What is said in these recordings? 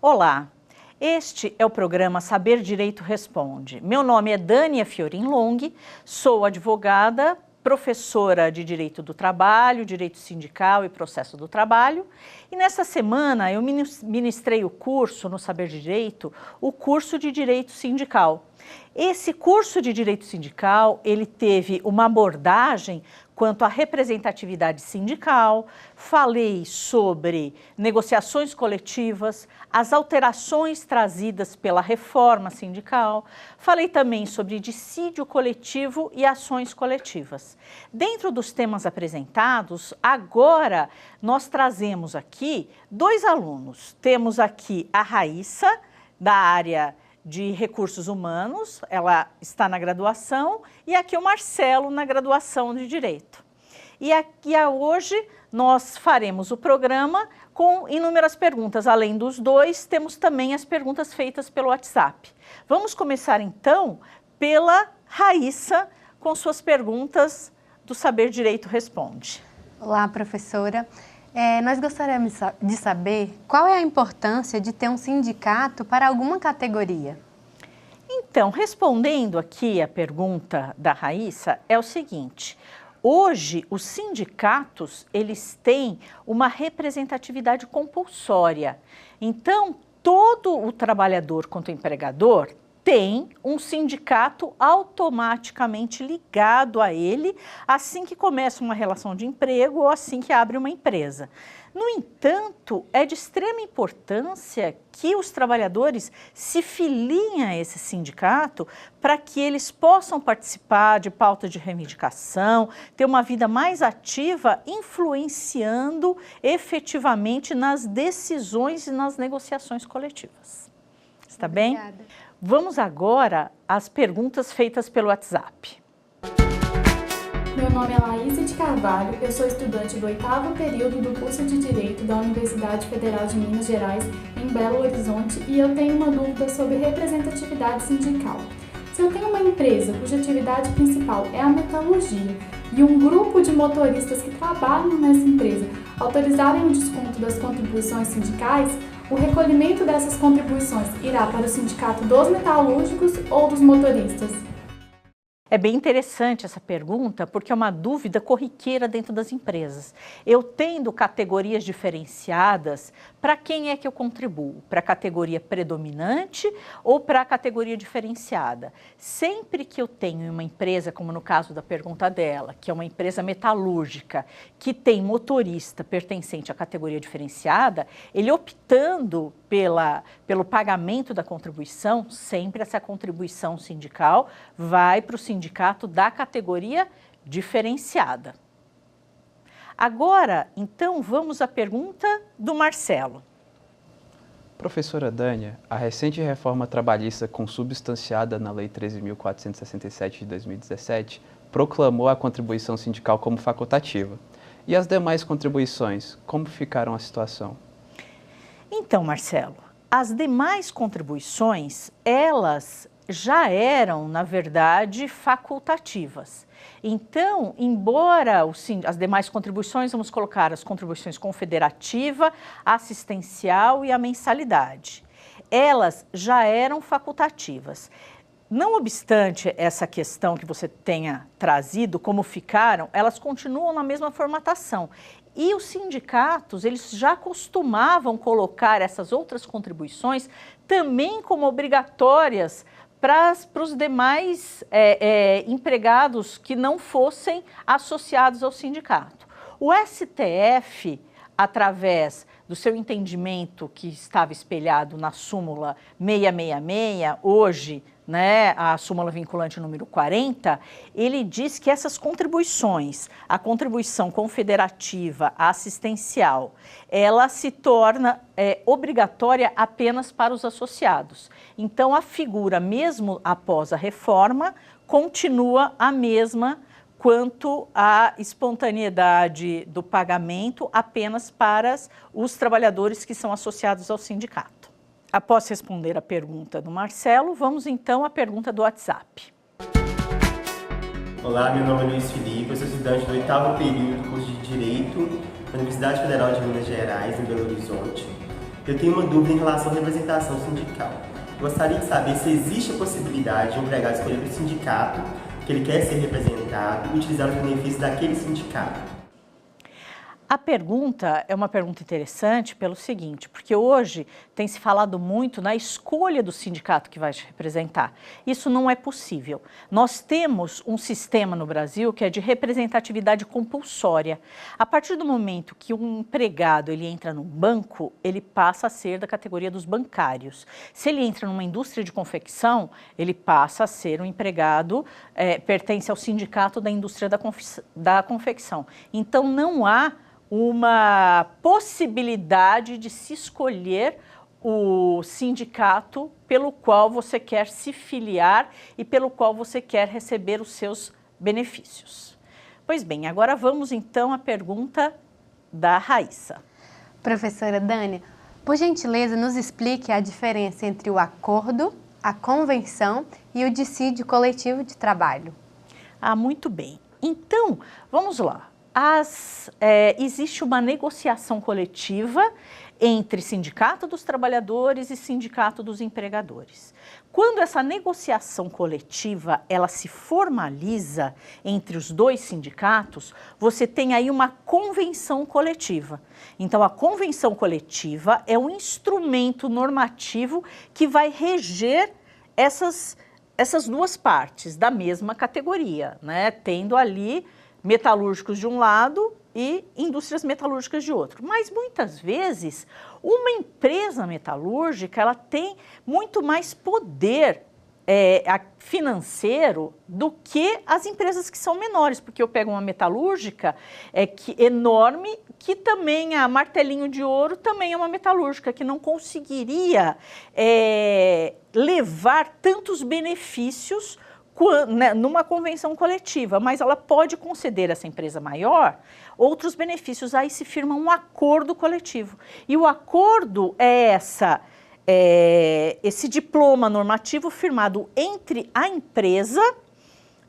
Olá, este é o programa Saber Direito Responde. Meu nome é Dânia Fiorin Long, sou advogada, professora de Direito do Trabalho, Direito Sindical e Processo do Trabalho. E nesta semana eu ministrei o curso no Saber Direito, o curso de Direito Sindical. Esse curso de Direito Sindical, ele teve uma abordagem quanto à representatividade sindical, falei sobre negociações coletivas, as alterações trazidas pela reforma sindical, falei também sobre dissídio coletivo e ações coletivas. Dentro dos temas apresentados, agora nós trazemos aqui dois alunos. Temos aqui a Raíssa, da área de Recursos Humanos, ela está na graduação, e aqui o Marcelo na graduação de Direito. E aqui hoje nós faremos o programa com inúmeras perguntas. Além dos dois, temos também as perguntas feitas pelo WhatsApp. Vamos começar então pela Raíssa com suas perguntas do Saber Direito Responde. Olá, professora. Nós gostaríamos de saber qual é a importância de ter um sindicato para alguma categoria. Então, respondendo aqui a pergunta da Raíssa, é o seguinte: hoje os sindicatos, eles têm uma representatividade compulsória. Então, todo o trabalhador quanto empregador tem um sindicato automaticamente ligado a ele assim que começa uma relação de emprego ou assim que abre uma empresa. No entanto, é de extrema importância que os trabalhadores se filiem a esse sindicato para que eles possam participar de pauta de reivindicação, ter uma vida mais ativa, influenciando efetivamente nas decisões e nas negociações coletivas. Está bem? Obrigada. Vamos agora às perguntas feitas pelo WhatsApp. Meu nome é Laísa de Carvalho, eu sou estudante do 8º período do curso de Direito da Universidade Federal de Minas Gerais, em Belo Horizonte, e eu tenho uma dúvida sobre representatividade sindical. Se eu tenho uma empresa cuja atividade principal é a metalurgia e um grupo de motoristas que trabalham nessa empresa autorizarem o desconto das contribuições sindicais, o recolhimento dessas contribuições irá para o sindicato dos metalúrgicos ou dos motoristas? É bem interessante essa pergunta, porque é uma dúvida corriqueira dentro das empresas. Eu tendo categorias diferenciadas, para quem é que eu contribuo? Para a categoria predominante ou para a categoria diferenciada? Sempre que eu tenho uma empresa, como no caso da pergunta dela, que é uma empresa metalúrgica, que tem motorista pertencente à categoria diferenciada, ele optando pelo pagamento da contribuição, sempre essa contribuição sindical vai para o sindicato da categoria diferenciada. Agora, então, vamos à pergunta do Marcelo. Professora Dânia, a recente reforma trabalhista consubstanciada na Lei 13.467 de 2017 proclamou a contribuição sindical como facultativa. E as demais contribuições, como ficaram a situação? Então, Marcelo, as demais contribuições, elas já eram, na verdade, facultativas. Então, embora as demais contribuições, vamos colocar as contribuições confederativa, assistencial e a mensalidade, elas já eram facultativas. Não obstante essa questão que você tenha trazido, como ficaram, elas continuam na mesma formatação. E os sindicatos, eles já costumavam colocar essas outras contribuições também como obrigatórias para os demais empregados que não fossem associados ao sindicato. O STF, através do seu entendimento que estava espelhado na súmula 666, hoje, né, a súmula vinculante número 40, ele diz que essas contribuições, a contribuição confederativa, a assistencial, ela se torna obrigatória apenas para os associados. Então, a figura, mesmo após a reforma, continua a mesma quanto à espontaneidade do pagamento apenas para os trabalhadores que são associados ao sindicato. Após responder a pergunta do Marcelo, vamos então à pergunta do WhatsApp. Olá, meu nome é Luiz Felipe, eu sou estudante do 8º período do curso de Direito da Universidade Federal de Minas Gerais, em Belo Horizonte. Eu tenho uma dúvida em relação à representação sindical. Gostaria de saber se existe a possibilidade de um empregado escolher o sindicato que ele quer ser representado e utilizar os benefícios daquele sindicato. A pergunta é uma pergunta interessante pelo seguinte, porque hoje tem se falado muito na escolha do sindicato que vai te representar. Isso não é possível. Nós temos um sistema no Brasil que é de representatividade compulsória. A partir do momento que um empregado ele entra num banco, ele passa a ser da categoria dos bancários. Se ele entra numa indústria de confecção, ele passa a ser um empregado, pertence ao sindicato da indústria da confecção. Então não há uma possibilidade de se escolher o sindicato pelo qual você quer se filiar e pelo qual você quer receber os seus benefícios. Pois bem, agora vamos então à pergunta da Raíssa. Professora Dânia, por gentileza, nos explique a diferença entre o acordo, a convenção e o dissídio coletivo de trabalho. Muito bem. Então, vamos lá. Existe uma negociação coletiva entre Sindicato dos Trabalhadores e Sindicato dos Empregadores. Quando essa negociação coletiva ela se formaliza entre os dois sindicatos, você tem aí uma convenção coletiva. Então, a convenção coletiva é um instrumento normativo que vai reger essas duas partes da mesma categoria, né? Tendo ali metalúrgicos de um lado e indústrias metalúrgicas de outro. Mas muitas vezes uma empresa metalúrgica ela tem muito mais poder financeiro do que as empresas que são menores, porque eu pego uma metalúrgica enorme, que também a Martelinho de Ouro também é uma metalúrgica, que não conseguiria levar tantos benefícios numa convenção coletiva, mas ela pode conceder a essa empresa maior outros benefícios. Aí se firma um acordo coletivo. E o acordo é esse diploma normativo firmado entre a empresa,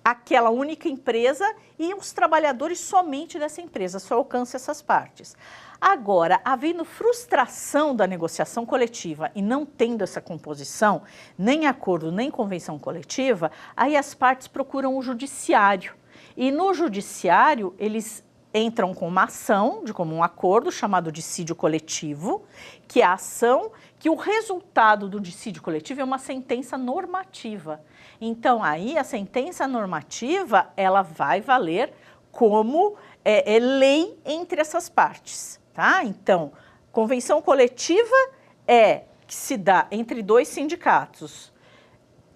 aquela única empresa, e os trabalhadores somente dessa empresa, só alcança essas partes. Agora, havendo frustração da negociação coletiva e não tendo essa composição, nem acordo, nem convenção coletiva, aí as partes procuram o judiciário. E no judiciário, eles entram com uma ação de comum acordo, chamado dissídio coletivo, que é a ação que o resultado do dissídio coletivo é uma sentença normativa. Então, aí a sentença normativa, ela vai valer como lei entre essas partes. Tá? Então, convenção coletiva que se dá entre dois sindicatos.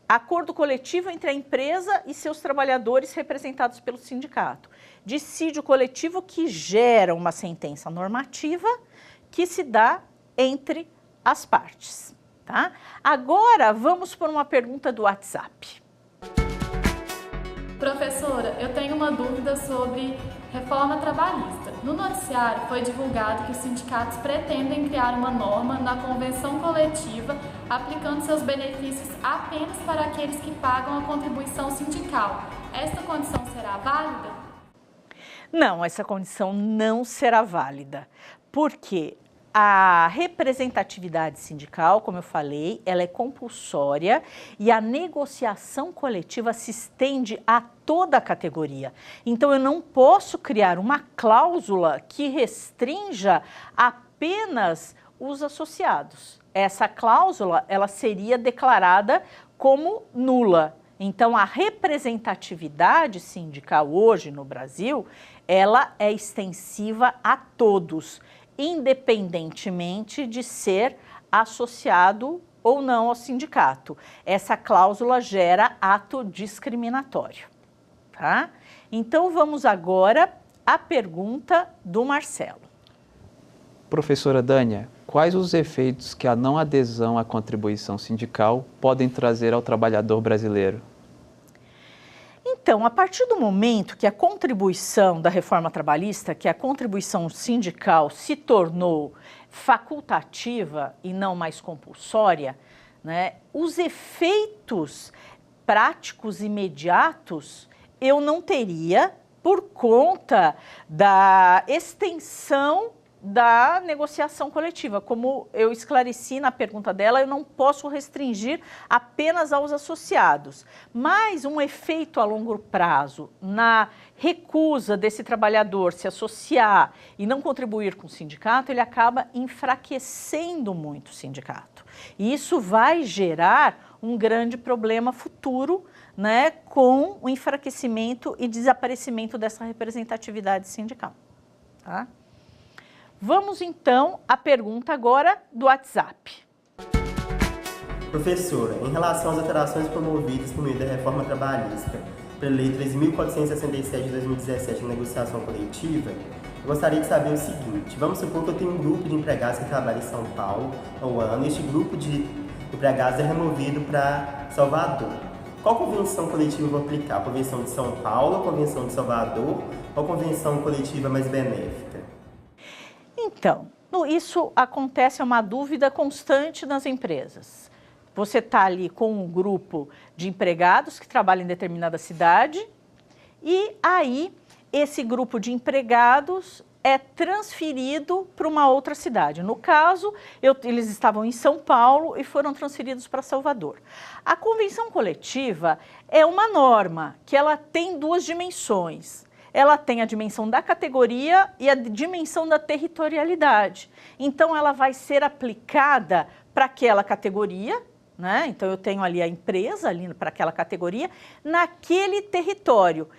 Acordo coletivo entre a empresa e seus trabalhadores representados pelo sindicato. Dissídio coletivo que gera uma sentença normativa que se dá entre as partes. Tá? Agora, vamos por uma pergunta do WhatsApp. Professora, eu tenho uma dúvida sobre reforma trabalhista. No noticiário foi divulgado que os sindicatos pretendem criar uma norma na convenção coletiva aplicando seus benefícios apenas para aqueles que pagam a contribuição sindical. Esta condição será válida? Não, essa condição não será válida. Por quê? A representatividade sindical, como eu falei, ela é compulsória e a negociação coletiva se estende a toda a categoria. Então, eu não posso criar uma cláusula que restrinja apenas os associados. Essa cláusula, ela seria declarada como nula. Então, a representatividade sindical hoje no Brasil, ela é extensiva a todos, independentemente de ser associado ou não ao sindicato. Essa cláusula gera ato discriminatório, tá? Então, vamos agora à pergunta do Marcelo. Professora Dânia, quais os efeitos que a não adesão à contribuição sindical podem trazer ao trabalhador brasileiro? Então, a partir do momento que a contribuição da reforma trabalhista, que a contribuição sindical se tornou facultativa e não mais compulsória, né, os efeitos práticos imediatos eu não teria por conta da extensão da negociação coletiva. Como eu esclareci na pergunta dela, eu não posso restringir apenas aos associados, mas um efeito a longo prazo na recusa desse trabalhador se associar e não contribuir com o sindicato, ele acaba enfraquecendo muito o sindicato. E isso vai gerar um grande problema futuro, né, com o enfraquecimento e desaparecimento dessa representatividade sindical. Tá? Vamos então à pergunta agora do WhatsApp. Professora, em relação às alterações promovidas por meio da reforma trabalhista pela Lei 13.467 de 2017 de negociação coletiva, eu gostaria de saber o seguinte: vamos supor que eu tenho um grupo de empregados que trabalha em São Paulo ao ano, e este grupo de empregados é removido para Salvador. Qual convenção coletiva eu vou aplicar? A convenção de São Paulo, a convenção de Salvador ou a convenção coletiva mais benéfica? Então, isso acontece, é uma dúvida constante nas empresas. Você está ali com um grupo de empregados que trabalham em determinada cidade e aí esse grupo de empregados é transferido para uma outra cidade. No caso, eles estavam em São Paulo e foram transferidos para Salvador. A convenção coletiva é uma norma que ela tem duas dimensões. Ela tem a dimensão da categoria e a dimensão da territorialidade. Então, ela vai ser aplicada para aquela categoria, né? Então, eu tenho ali a empresa ali para aquela categoria, naquele território.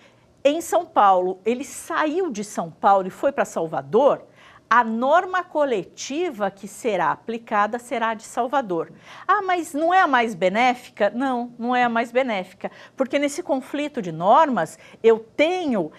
Em São Paulo, ele saiu de São Paulo e foi para Salvador, a norma coletiva que será aplicada será de Salvador. Ah, mas não é a mais benéfica? Não, não é a mais benéfica, porque nesse conflito de normas eu tenho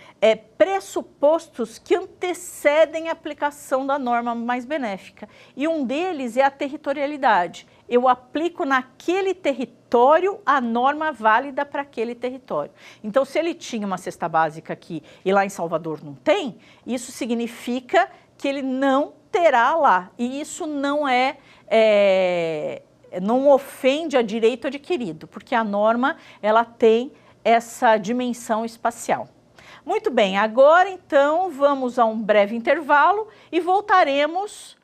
pressupostos que antecedem a aplicação da norma mais benéfica. E um deles é a territorialidade. Eu aplico naquele território a norma válida para aquele território. Então, se ele tinha uma cesta básica aqui e lá em Salvador não tem, isso significa que ele não terá lá. E isso não não ofende a direito adquirido, porque a norma ela tem essa dimensão espacial. Muito bem, agora então vamos a um breve intervalo e voltaremos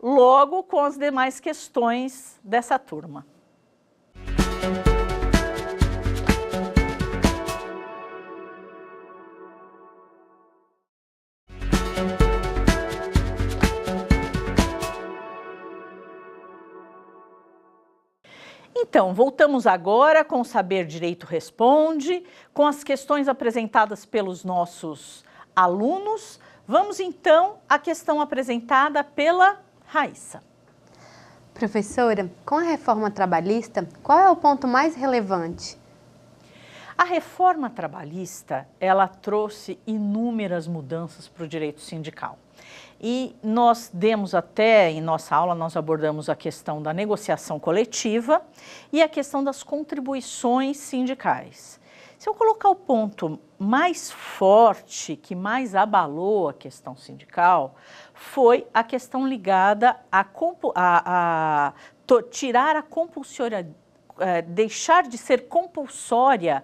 logo com as demais questões dessa turma. Então, voltamos agora com o Saber Direito Responde, com as questões apresentadas pelos nossos alunos. Vamos então à questão apresentada pela Raíssa. Professora, com a reforma trabalhista, qual é o ponto mais relevante? A reforma trabalhista, ela trouxe inúmeras mudanças para o direito sindical. E nós demos até, em nossa aula, nós abordamos a questão da negociação coletiva e a questão das contribuições sindicais. Se eu colocar o ponto mais forte, que mais abalou a questão sindical, foi a questão ligada a tirar a compulsória, deixar de ser compulsória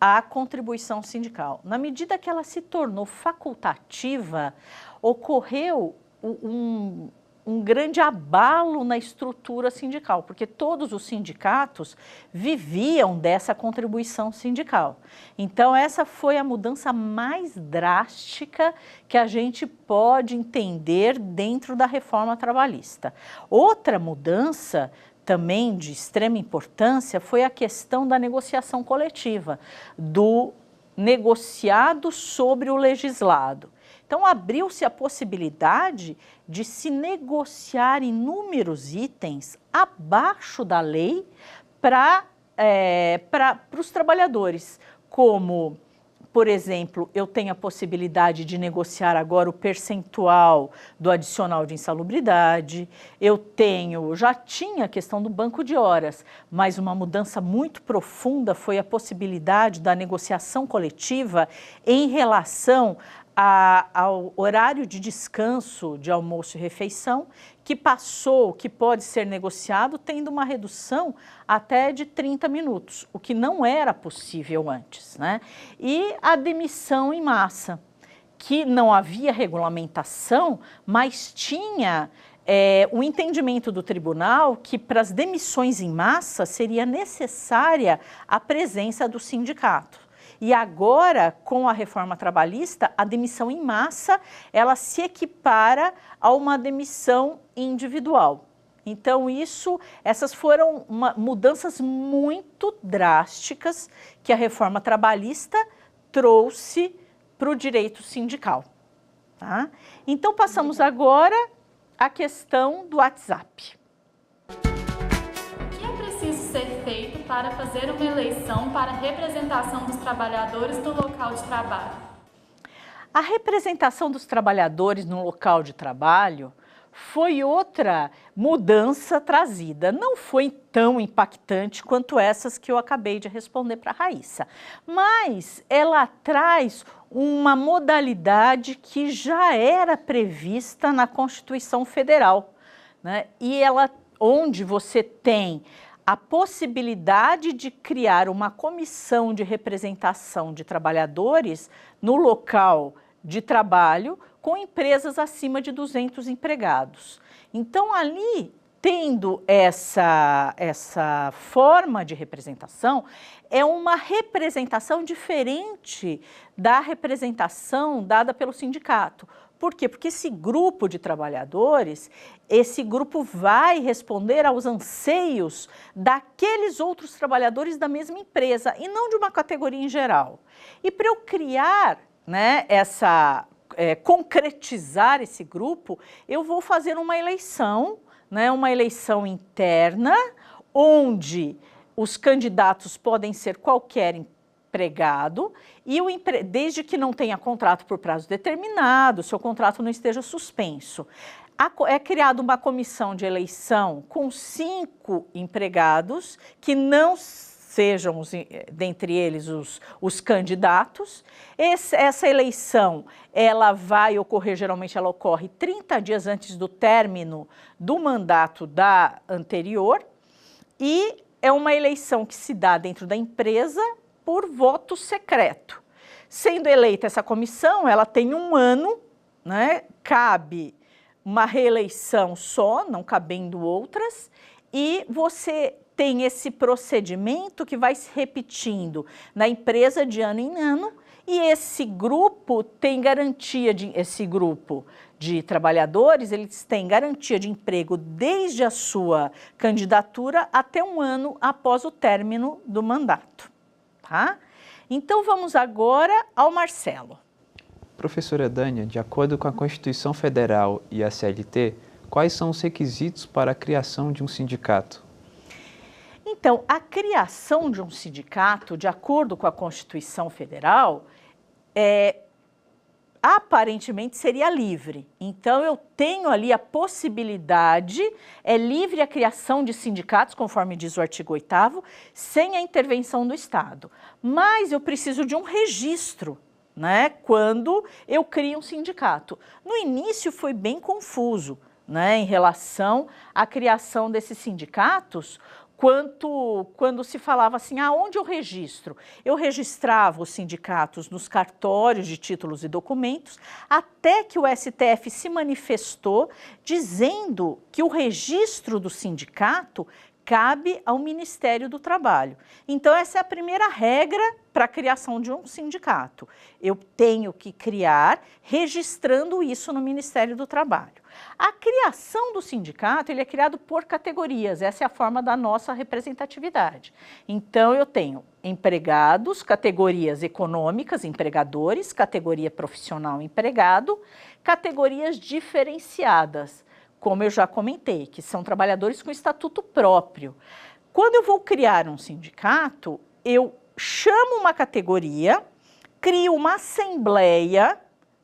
a contribuição sindical. Na medida que ela se tornou facultativa, ocorreu um grande abalo na estrutura sindical, porque todos os sindicatos viviam dessa contribuição sindical. Então, essa foi a mudança mais drástica que a gente pode entender dentro da reforma trabalhista. Outra mudança também de extrema importância foi a questão da negociação coletiva, do negociado sobre o legislado. Então, abriu-se a possibilidade de se negociar inúmeros itens abaixo da lei para os trabalhadores, como, por exemplo, eu tenho a possibilidade de negociar agora o percentual do adicional de insalubridade, já tinha a questão do banco de horas, mas uma mudança muito profunda foi a possibilidade da negociação coletiva em relação ao horário de descanso de almoço e refeição, que pode ser negociado tendo uma redução até de 30 minutos, o que não era possível antes, né? E a demissão em massa, que não havia regulamentação, mas tinha o entendimento do tribunal que para as demissões em massa seria necessária a presença do sindicato. E agora, com a reforma trabalhista, a demissão em massa, ela se equipara a uma demissão individual. Então, essas foram mudanças muito drásticas que a reforma trabalhista trouxe para o direito sindical. Tá? Então, passamos agora à questão do WhatsApp. O que é preciso ser feito para fazer uma eleição para a representação dos trabalhadores no local de trabalho? A representação dos trabalhadores no local de trabalho foi outra mudança trazida. Não foi tão impactante quanto essas que eu acabei de responder para a Raíssa, mas ela traz uma modalidade que já era prevista na Constituição Federal, né? E onde você tem a possibilidade de criar uma comissão de representação de trabalhadores no local de trabalho com empresas acima de 200 empregados. Então, ali, tendo essa forma de representação, é uma representação diferente da representação dada pelo sindicato. Por quê? Porque esse grupo de trabalhadores, esse grupo vai responder aos anseios daqueles outros trabalhadores da mesma empresa e não de uma categoria em geral. E para eu criar, né, concretizar esse grupo, eu vou fazer uma eleição, né, uma eleição interna, onde os candidatos podem ser qualquer empregado, e desde que não tenha contrato por prazo determinado, seu contrato não esteja suspenso. É criada uma comissão de eleição com 5 empregados, que não sejam, dentre eles, os candidatos. Essa eleição, geralmente ela ocorre 30 dias antes do término do mandato da anterior, e é uma eleição que se dá dentro da empresa por voto secreto. Sendo eleita essa comissão, ela tem 1 ano, né? Cabe uma reeleição só, não cabendo outras, e você tem esse procedimento que vai se repetindo na empresa de ano em ano, e esse grupo tem garantia esse grupo de trabalhadores, eles têm garantia de emprego desde a sua candidatura até 1 ano após o término do mandato. Tá? Então vamos agora ao Marcelo. Professora Dânia, de acordo com a Constituição Federal e a CLT, quais são os requisitos para a criação de um sindicato? Então, a criação de um sindicato, de acordo com a Constituição Federal, aparentemente seria livre. Então, eu tenho ali a possibilidade, é livre a criação de sindicatos, conforme diz o artigo 8º, sem a intervenção do Estado. Mas eu preciso de um registro, né, quando eu crio um sindicato. No início foi bem confuso, né, em relação à criação desses sindicatos, quando se falava assim, onde eu registro? Eu registrava os sindicatos nos cartórios de títulos e documentos, até que o STF se manifestou dizendo que o registro do sindicato cabe ao Ministério do Trabalho. Então, essa é a primeira regra para a criação de um sindicato. Eu tenho que criar registrando isso no Ministério do Trabalho. A criação do sindicato, ele é criado por categorias, essa é a forma da nossa representatividade. Então, eu tenho empregados, categorias econômicas, empregadores, categoria profissional, empregado, categorias diferenciadas, como eu já comentei, que são trabalhadores com estatuto próprio. Quando eu vou criar um sindicato, eu chamo uma categoria, crio uma assembleia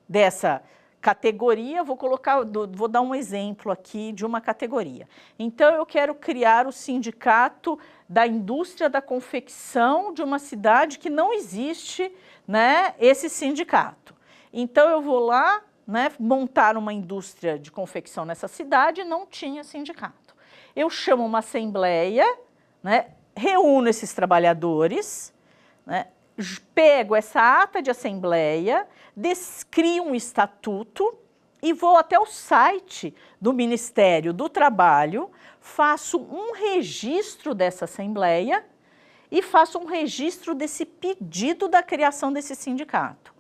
dessa categoria, vou dar um exemplo aqui de uma categoria. Então, eu quero criar o sindicato da indústria da confecção de uma cidade que não existe, né, esse sindicato. Então, eu vou lá, né, montar uma indústria de confecção nessa cidade, não tinha sindicato. Eu chamo uma assembleia, né, reúno esses trabalhadores, né, pego essa ata de assembleia, crio um estatuto e vou até o site do Ministério do Trabalho, faço um registro dessa assembleia e faço um registro desse pedido da criação desse sindicato.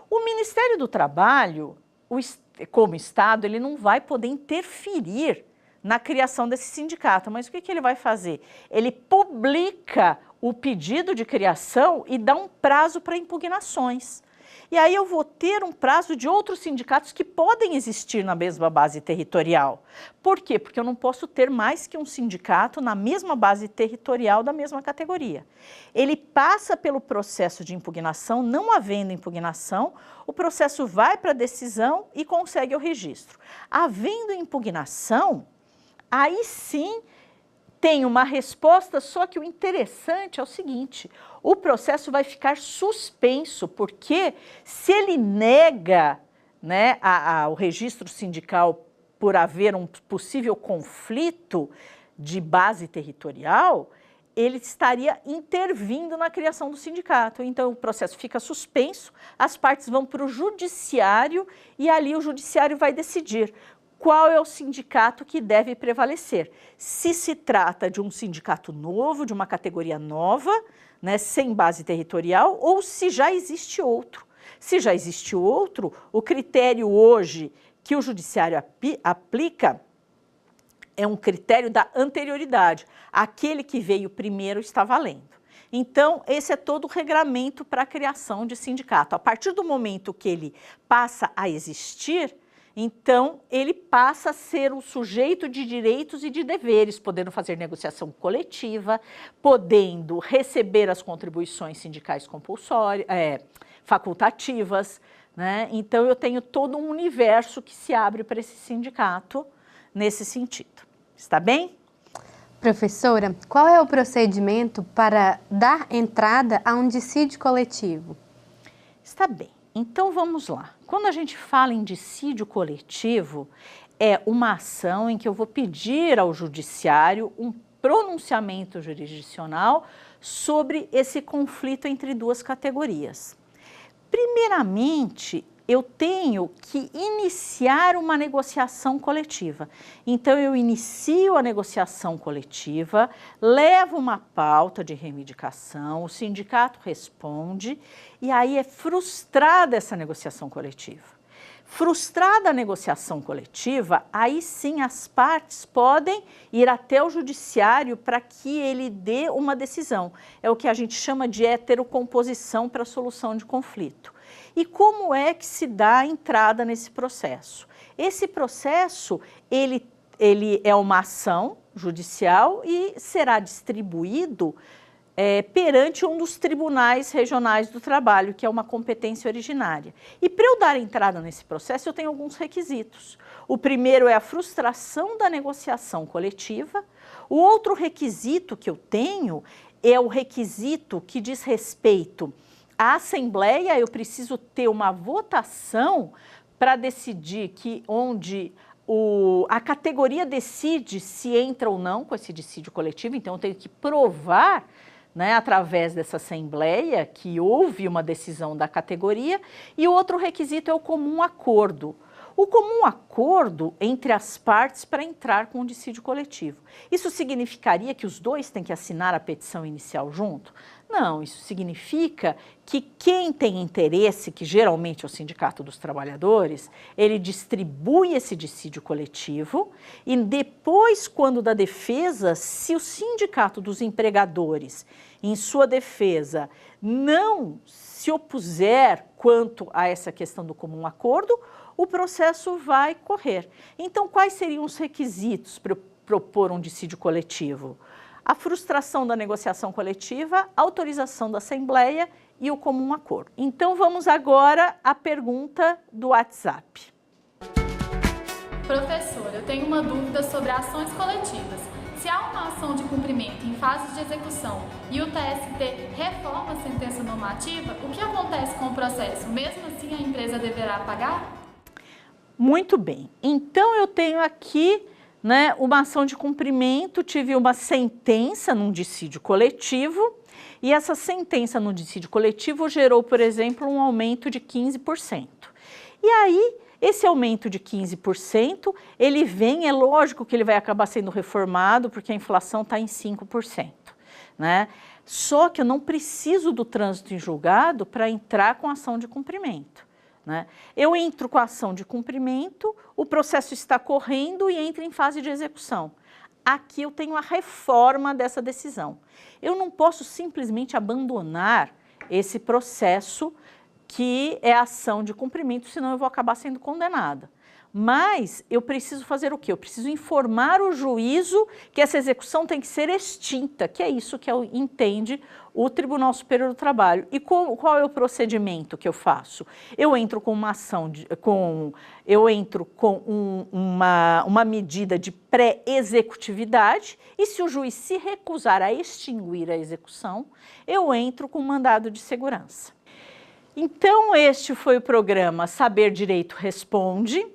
O Ministério do Trabalho, como Estado, ele não vai poder interferir na criação desse sindicato, mas o que ele vai fazer? Ele publica o pedido de criação e dá um prazo para impugnações. E aí eu vou ter um prazo de outros sindicatos que podem existir na mesma base territorial. Por quê? Porque eu não posso ter mais que um sindicato na mesma base territorial da mesma categoria. Ele passa pelo processo de impugnação, não havendo impugnação, o processo vai para a decisão e consegue o registro. Havendo impugnação, aí sim tem uma resposta, só que o interessante é o seguinte, o processo vai ficar suspenso, porque se ele nega, né, o registro sindical por haver um possível conflito de base territorial, ele estaria intervindo na criação do sindicato. Então o processo fica suspenso, as partes vão para o judiciário e ali o judiciário vai decidir qual é o sindicato que deve prevalecer. Se se trata de um sindicato novo, de uma categoria nova, né, sem base territorial, ou se já existe outro. Se já existe outro, o critério hoje que o judiciário aplica é um critério da anterioridade. Aquele que veio primeiro está valendo. Então, esse é todo o regramento para a criação de sindicato. A partir do momento que ele passa a existir, então, ele passa a ser um sujeito de direitos e de deveres, podendo fazer negociação coletiva, podendo receber as contribuições sindicais compulsórias, facultativas, né? Então, eu tenho todo um universo que se abre para esse sindicato nesse sentido. Está bem? Professora, qual é o procedimento para dar entrada a um dissídio coletivo? Está bem. Então, vamos lá. Quando a gente fala em dissídio coletivo, é uma ação em que eu vou pedir ao judiciário um pronunciamento jurisdicional sobre esse conflito entre duas categorias. Primeiramente, eu tenho que iniciar uma negociação coletiva. Então, eu inicio a negociação coletiva, levo uma pauta de reivindicação, o sindicato responde e aí é frustrada essa negociação coletiva. Frustrada a negociação coletiva, aí sim as partes podem ir até o judiciário para que ele dê uma decisão. É o que a gente chama de heterocomposição para a solução de conflito. E como é que se dá a entrada nesse processo? Esse processo, ele é uma ação judicial e será distribuído perante um dos tribunais regionais do trabalho, que é uma competência originária. E para eu dar entrada nesse processo, eu tenho alguns requisitos. O primeiro é a frustração da negociação coletiva. O outro requisito que eu tenho é o requisito que diz respeito à Assembleia. Eu preciso ter uma votação para decidir que onde a categoria decide se entra ou não com esse dissídio coletivo, então eu tenho que provar, né, através dessa assembleia que houve uma decisão da categoria, e o outro requisito é o comum acordo. O comum acordo entre as partes para entrar com o dissídio coletivo. Isso significaria que os dois têm que assinar a petição inicial junto? Não, isso significa que quem tem interesse, que geralmente é o Sindicato dos Trabalhadores, ele distribui esse dissídio coletivo e depois, quando da defesa, se o Sindicato dos Empregadores, em sua defesa, não se opuser quanto a essa questão do comum acordo, o processo vai correr. Então, quais seriam os requisitos para propor um dissídio coletivo? A frustração da negociação coletiva, a autorização da Assembleia e o comum acordo. Então, vamos agora à pergunta do WhatsApp. Professora, eu tenho uma dúvida sobre ações coletivas. Se há uma ação de cumprimento em fase de execução e o TST reforma a sentença normativa, o que acontece com o processo? Mesmo assim, a empresa deverá pagar? Muito bem. Então, eu tenho aqui, né, uma ação de cumprimento, tive uma sentença num dissídio coletivo E essa sentença no dissídio coletivo gerou, por exemplo, um aumento de 15%. E aí, esse aumento de 15%, ele vem, é lógico que ele vai acabar sendo reformado, porque a inflação está em 5%, né? Só que eu não preciso do trânsito em julgado para entrar com ação de cumprimento, né? Eu entro com a ação de cumprimento, o processo está correndo e entra em fase de execução. Aqui eu tenho a reforma dessa decisão. Eu não posso simplesmente abandonar esse processo que é ação de cumprimento, senão eu vou acabar sendo condenada. Mas eu preciso fazer o quê? Eu preciso informar o juízo que essa execução tem que ser extinta, que é isso que entende o Tribunal Superior do Trabalho. E qual é o procedimento que eu faço? Eu entro com uma ação, uma medida de pré-executividade e se o juiz se recusar a extinguir a execução, eu entro com mandado de segurança. Então, este foi o programa Saber Direito Responde.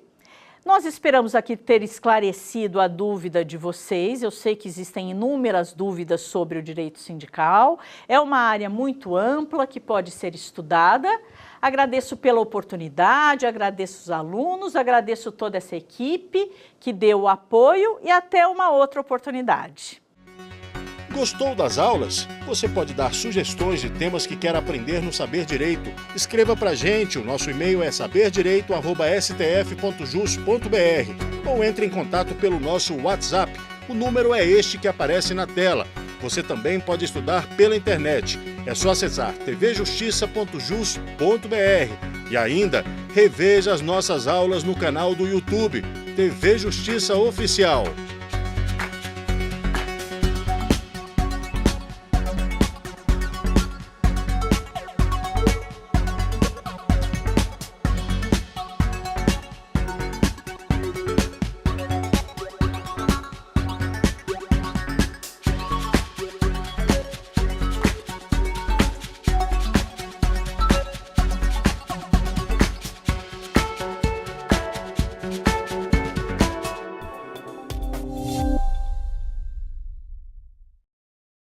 Nós esperamos aqui ter esclarecido a dúvida de vocês. Eu sei que existem inúmeras dúvidas sobre o direito sindical. É uma área muito ampla que pode ser estudada. Agradeço pela oportunidade, agradeço os alunos, agradeço toda essa equipe que deu o apoio e até uma outra oportunidade. Gostou das aulas? Você pode dar sugestões de temas que quer aprender no Saber Direito. Escreva pra gente, o nosso e-mail é saberdireito@stf.jus.br ou entre em contato pelo nosso WhatsApp. O número é este que aparece na tela. Você também pode estudar pela internet. É só acessar tvjustiça.jus.br e ainda reveja as nossas aulas no canal do YouTube, TV Justiça Oficial.